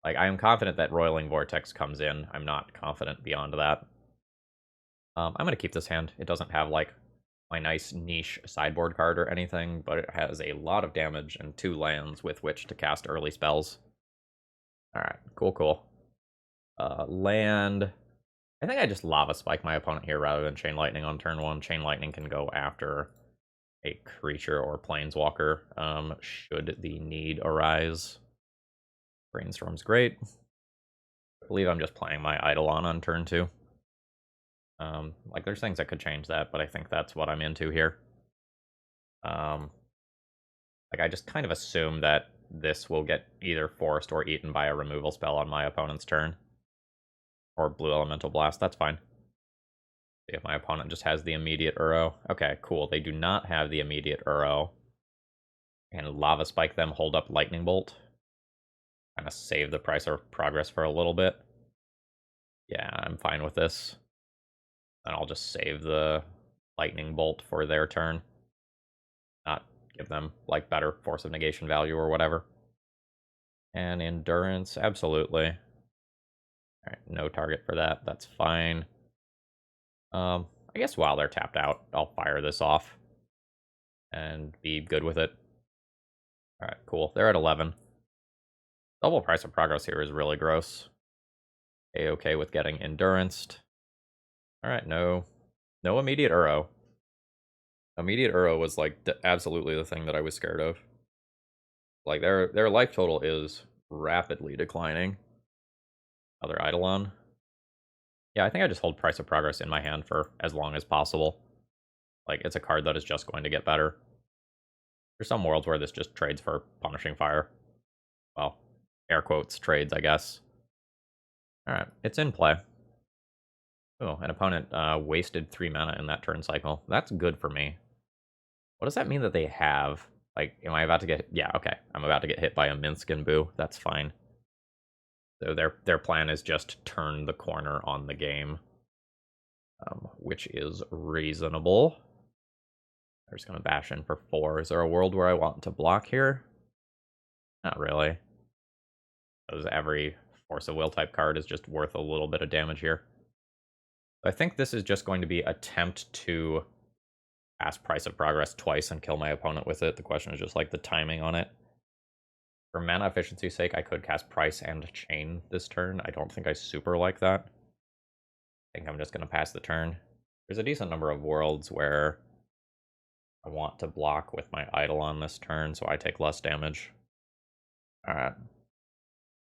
Like, I am confident that Roiling Vortex comes in. I'm not confident beyond that. I'm going to keep this hand. It doesn't have, like, my nice niche sideboard card or anything, but it has a lot of damage and 2 lands with which to cast early spells. Alright, cool. Land. I think I just Lava Spike my opponent here rather than Chain Lightning on turn 1. Chain Lightning can go after a creature or planeswalker, should the need arise. Brainstorm's great. I believe I'm just playing my Eidolon on turn 2. Like, there's things that could change that, but I think that's what I'm into here. Like, I just kind of assume that this will get either forced or eaten by a removal spell on my opponent's turn. Or Blue Elemental Blast, that's fine. See if my opponent just has the immediate Uro. Okay, cool. They do not have the immediate Uro. And Lava Spike them, hold up Lightning Bolt. Kind of save the Price of Progress for a little bit. Yeah, I'm fine with this. And I'll just save the Lightning Bolt for their turn. Not give them, like, better Force of Negation value or whatever. And Endurance, absolutely. Alright, no target for that. That's fine. I guess while they're tapped out, I'll fire this off. And be good with it. Alright, cool. They're at 11. Double Price of Progress here is really gross. A-okay with getting Enduranced. Alright, no immediate Uro. Immediate Uro was, like, absolutely the thing that I was scared of. Like, their life total is rapidly declining. Another Eidolon. Yeah, I think I just hold Price of Progress in my hand for as long as possible. Like, it's a card that is just going to get better. There's some worlds where this just trades for Punishing Fire. Well, air quotes, trades, I guess. Alright, it's in play. Oh, an opponent wasted 3 mana in that turn cycle. That's good for me. What does that mean that they have? Like, am I about to get... Yeah, okay. I'm about to get hit by a Minsc Boo. That's fine. So their plan is just turn the corner on the game. Which is reasonable. They're just going to bash in for 4. Is there a world where I want to block here? Not really. Because every Force of Will type card is just worth a little bit of damage here. I think this is just going to be attempt to cast Price of Progress twice and kill my opponent with it. The question is just like the timing on it. For mana efficiency's sake, I could cast Price and Chain this turn. I don't think I super like that. I think I'm just going to pass the turn. There's a decent number of worlds where I want to block with my Eidolon this turn, so I take less damage. Alright.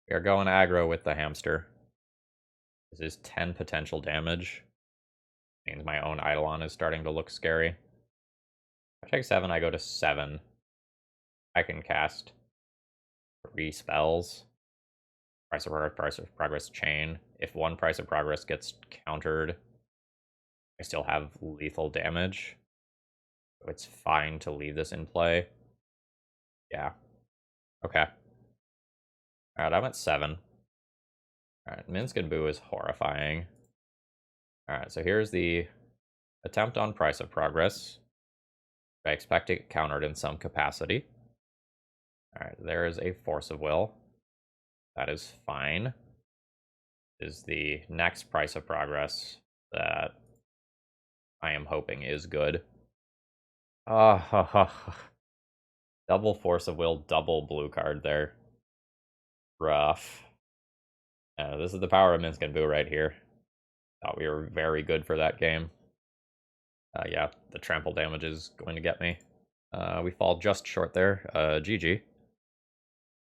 We are going aggro with the hamster. This is 10 potential damage. Means my own Eidolon is starting to look scary. If I take 7, I go to 7. I can cast 3 spells. Price of Progress, Chain. If one Price of Progress gets countered, I still have lethal damage. So it's fine to leave this in play. Yeah. Okay. Alright, I'm at 7. Alright, Minsk and Boo is horrifying. Alright, so here's the attempt on Price of Progress. I expect it countered in some capacity. Alright, there is a Force of Will. That is fine. Is the next Price of Progress that I am hoping is good. Double Force of Will, double blue card there. Rough. This is the power of Minsk and Boo right here. Thought we were very good for that game. Yeah, the trample damage is going to get me. We fall just short there. GG.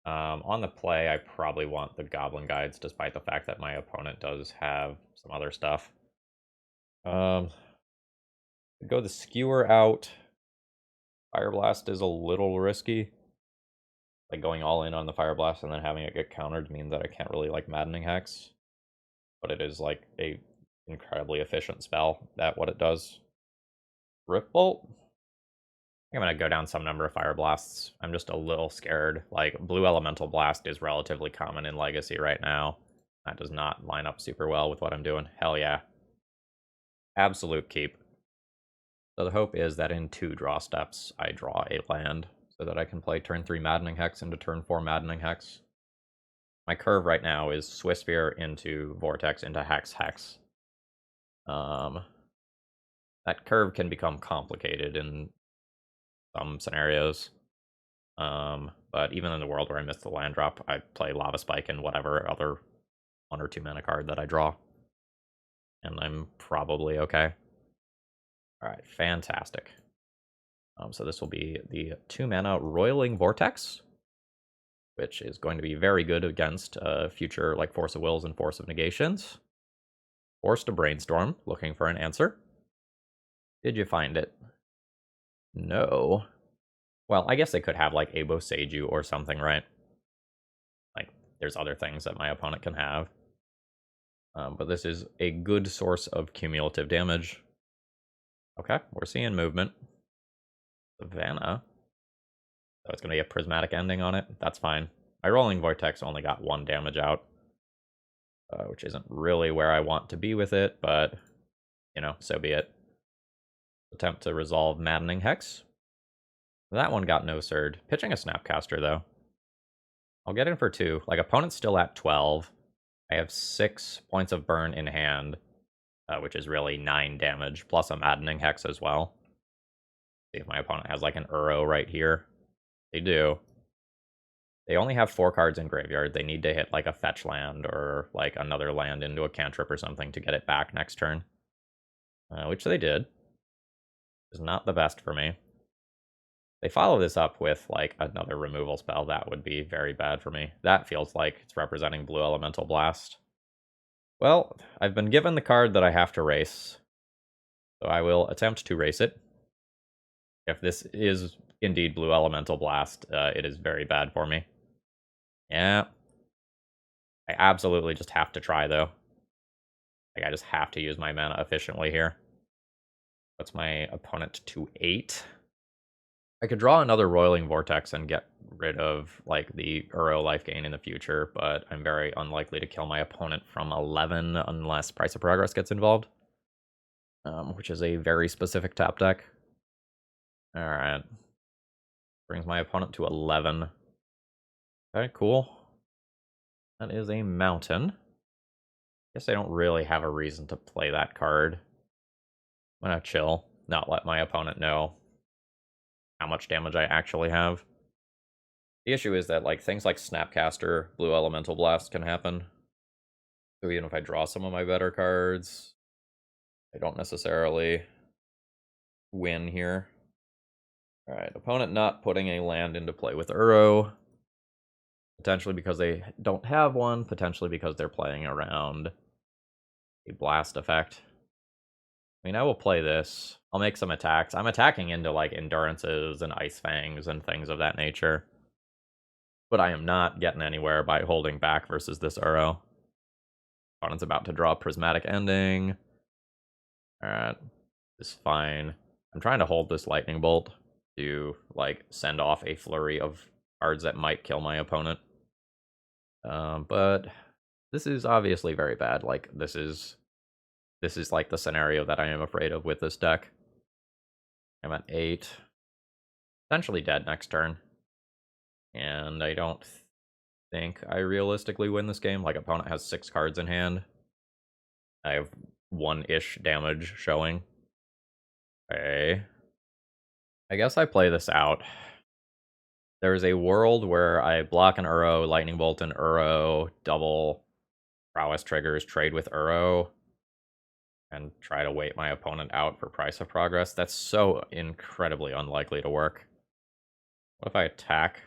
On the play, I probably want the Goblin Guides, despite the fact that my opponent does have some other stuff. Go the Skewer out. Fire Blast is a little risky. Like, going all in on the Fire Blast and then having it get countered means that I can't really like Maddening Hex. But it is, like, a incredibly efficient spell at what it does. Rift Bolt? I'm gonna go down some number of Fire Blasts. I'm just a little scared. Like, Blue Elemental Blast is relatively common in Legacy right now. That does not line up super well with what I'm doing. Hell yeah. Absolute keep. So the hope is that in 2 draw steps, I draw a land, so that I can play turn 3 Maddening Hex into turn 4 Maddening Hex. My curve right now is Swiftspear into Vortex into Hex Hex. That curve can become complicated in some scenarios. But even in the world where I miss the land drop, I play Lava Spike and whatever other 1 or 2 mana card that I draw. And I'm probably okay. Alright, fantastic. So this will be the 2 mana Roiling Vortex, which is going to be very good against future like Force of Wills and Force of Negations. Forced to Brainstorm, looking for an answer. Did you find it? No. Well, I guess they could have, like, Abo Seiju or something, right? Like, there's other things that my opponent can have. But this is a good source of cumulative damage. Okay, we're seeing movement. Savannah. So it's going to be a prismatic ending on it. That's fine. My Rolling Vortex only got 1 damage out. Which isn't really where I want to be with it, but, you know, so be it. Attempt to resolve Maddening Hex. That one got no surd. Pitching a Snapcaster, though. I'll get in for 2. Like, opponent's still at 12. I have 6 points of burn in hand, which is really 9 damage, plus a Maddening Hex as well. See if my opponent has, like, an Uro right here. They do. They only have 4 cards in graveyard. They need to hit, like, a fetch land or, like, another land into a cantrip or something to get it back next turn. Which they did. Is not the best for me. They follow this up with, like, another removal spell. That would be very bad for me. That feels like it's representing Blue Elemental Blast. Well, I've been given the card that I have to race, so I will attempt to race it. If this is indeed Blue Elemental Blast, it is very bad for me. Yeah. I absolutely just have to try, though. Like, I just have to use my mana efficiently here. Puts my opponent to 8. I could draw another Roiling Vortex and get rid of, like, the Uro life gain in the future, but I'm very unlikely to kill my opponent from 11 unless Price of Progress gets involved. Which is a very specific tap deck. Alright. Brings my opponent to 11. Okay, cool. That is a mountain. Guess I don't really have a reason to play that card. I'm gonna chill. not let my opponent know how much damage I actually have. The issue is that, like, things like Snapcaster, Blue Elemental Blast can happen. So even if I draw some of my better cards, I don't necessarily win here. Alright, opponent not putting a land into play with Uro. Potentially because they don't have one, potentially because they're playing around a blast effect. I mean, I will play this. I'll make some attacks. I'm attacking into, like, Endurances and Ice Fangs and things of that nature. But I am not getting anywhere by holding back versus this Uro. Opponent's about to draw Prismatic Ending. Alright, this is fine. I'm trying to hold this Lightning Bolt to, like, send off a flurry of cards that might kill my opponent. But this is obviously very bad. Like, this is like the scenario that I am afraid of with this deck. I'm at 8. Essentially dead next turn. And I don't think I realistically win this game. Like, opponent has 6 cards in hand. I have 1-ish damage showing. Okay. I guess I play this out. There's a world where I block an Uro, Lightning Bolt an Uro, double prowess triggers, trade with Uro, and try to wait my opponent out for Price of Progress. That's so incredibly unlikely to work. What if I attack?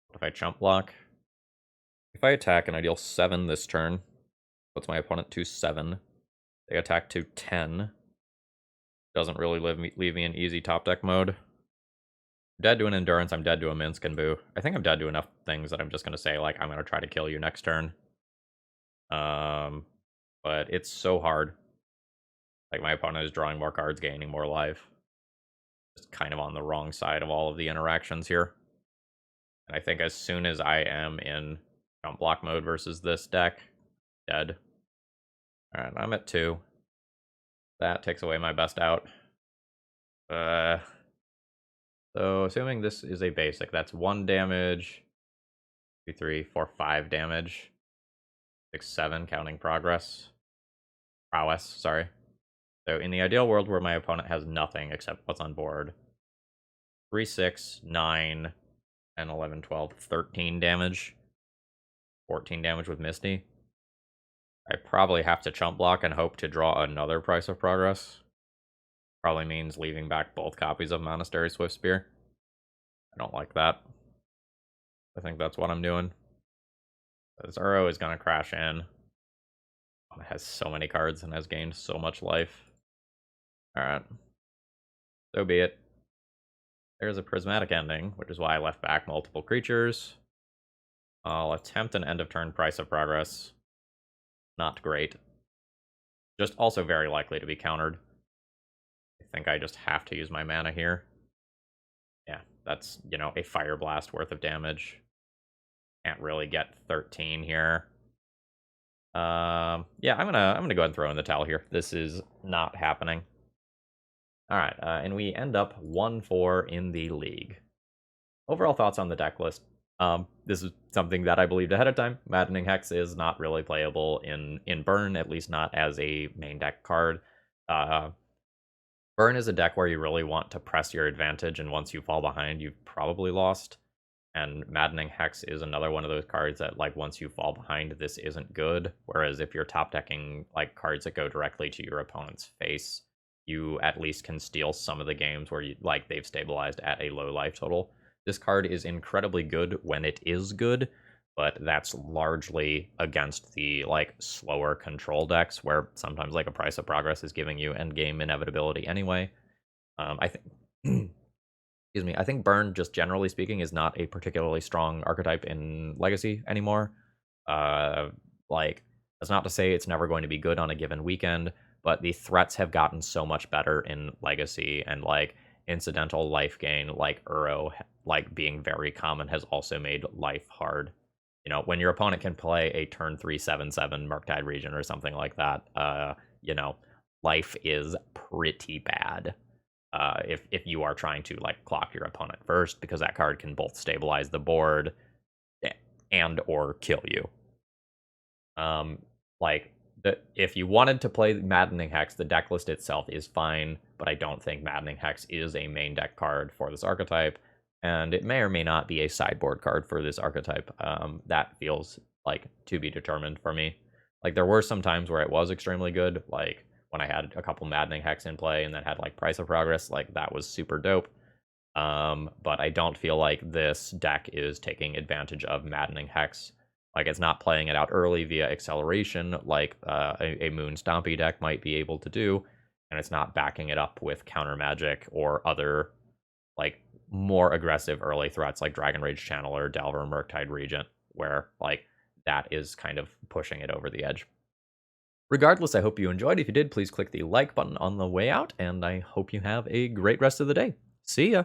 What if I chump block? If I attack and I deal 7 this turn, puts my opponent to 7. They attack to 10. Doesn't really leave me in easy top deck mode. I'm dead to an Endurance, I'm dead to a Minsk and Boo. I think I'm dead to enough things that I'm just going to say, like, I'm going to try to kill you next turn. But it's so hard. Like, my opponent is drawing more cards, gaining more life. Just kind of on the wrong side of all of the interactions here. And I think as soon as I am in jump block mode versus this deck, dead. Alright, I'm at 2. That takes away my best out. So assuming this is a basic, that's 1 damage, 2, 3, 4, 5 damage, 6, 7, counting prowess, sorry. So in the ideal world where my opponent has nothing except what's on board, 3, 6, 9, 10, 11, 12, 13 damage, 14 damage with Misty. I probably have to chump block and hope to draw another Price of Progress. Probably means leaving back both copies of Monastery Swiftspear. I don't like that. I think that's what I'm doing. This Uro is going to crash in. It has so many cards and has gained so much life. Alright. So be it. There's a Prismatic Ending, which is why I left back multiple creatures. I'll attempt an end of turn Price of Progress. Not great. Just also very likely to be countered. I think I just have to use my mana here. Yeah, that's, you know, a Fire Blast worth of damage. Can't really get 13 here. Yeah, I'm gonna go ahead and throw in the towel here. This is not happening. Alright, and we end up 1-4 in the league. Overall thoughts on the deck list. This is something that I believed ahead of time. Maddening Hex is not really playable in Burn, at least not as a main deck card. Burn is a deck where you really want to press your advantage, and once you fall behind, you've probably lost. And Maddening Hex is another one of those cards that, like, once you fall behind, this isn't good. Whereas if you're top decking, like, cards that go directly to your opponent's face, you at least can steal some of the games where, they've stabilized at a low life total. This card is incredibly good when it is good, but that's largely against the, like, slower control decks, where sometimes, like, a Price of Progress is giving you endgame inevitability anyway. I think... Excuse me, I think Burn, just generally speaking, is not a particularly strong archetype in Legacy anymore. Like, that's not to say it's never going to be good on a given weekend, but the threats have gotten so much better in Legacy, and, like, incidental life gain, like Uro, like, being very common, has also made life hard. You know, when your opponent can play a turn 3 7/7 Murktide Region or something like that, you know, life is pretty bad. If you are trying to, like, clock your opponent first, because that card can both stabilize the board and or kill you. Like, if you wanted to play Maddening Hex, the deck list itself is fine, but I don't think Maddening Hex is a main deck card for this archetype, and it may or may not be a sideboard card for this archetype. That feels like to be determined for me. Like, there were some times where it was extremely good, like when I had a couple Maddening Hex in play and then had like Price of Progress, like that was super dope. But I don't feel like this deck is taking advantage of Maddening Hex. Like, it's not playing it out early via acceleration like a Moon Stompy deck might be able to do, and it's not backing it up with counter magic or other, like, more aggressive early threats like Dragon Rage Channeler, Delver, Murktide Regent, where, like, that is kind of pushing it over the edge. Regardless, I hope you enjoyed. If you did, please click the like button on the way out, and I hope you have a great rest of the day. See ya!